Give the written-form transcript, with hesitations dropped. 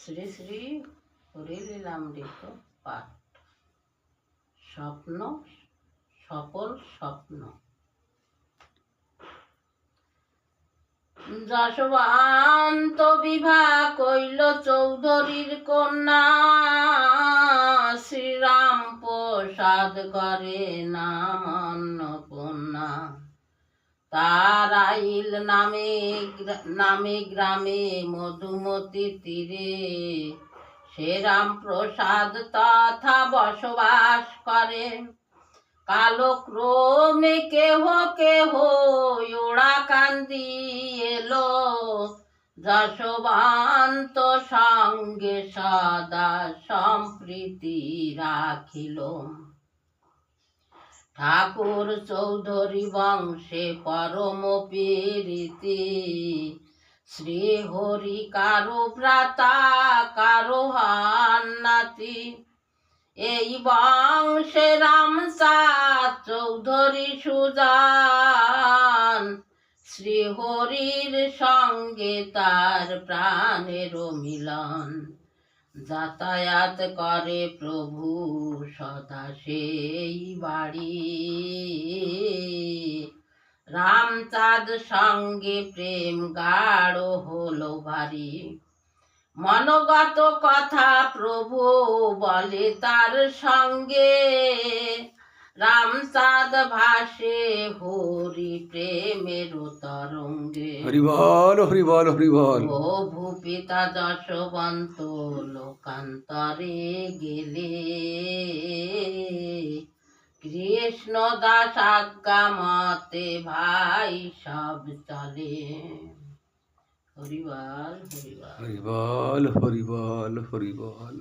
শ্রী শ্রী হরিলীলামৃত পাঠ। স্বপ্ন, সফল স্বপ্ন। যশবন্ত বিবাহ কইল চৌধুরীর কন্যা, শ্রীরাম প্রসাদ করে নাম অন্নপূর্ণা। তার আইল নামে গ্রামে মধুমতি তীরে, সে রাম প্রসাদ তথা বসবাস করে। কালক্রমে কেহ কেহ ওড়া কান্দি এলো, যশবন্ত সঙ্গে সদা সম্প্রীতি রাখিল। ঠাকুর চৌধুরী বংশে পরম প্রীতি, শ্রী হরি কারো ভ্রাতা কারো নাতি। এই বংশে রামচাঁদ চৌধুরী সুজান, শ্রী হরির সঙ্গে তার প্রাণের মিলন। যাতায়াত করে প্রভু সদা সেই বাড়ি, রামচাঁদ সঙ্গে প্রেম গাঢ় হলো ভারী। মনগত কথা প্রভু বলে তার সঙ্গে, রামচাঁদ ভাসে হরি প্রেমের তরঙ্গে। হরি বল হরি বল হরি বল। ও ভূপিতা যশবন্ত লোকান্তরে গেলে, কৃষ্ণ দাস আজ্ঞা মতে ভাই সব চলে। হরি বল হরি বল হরি বল হরি বল হরি বল।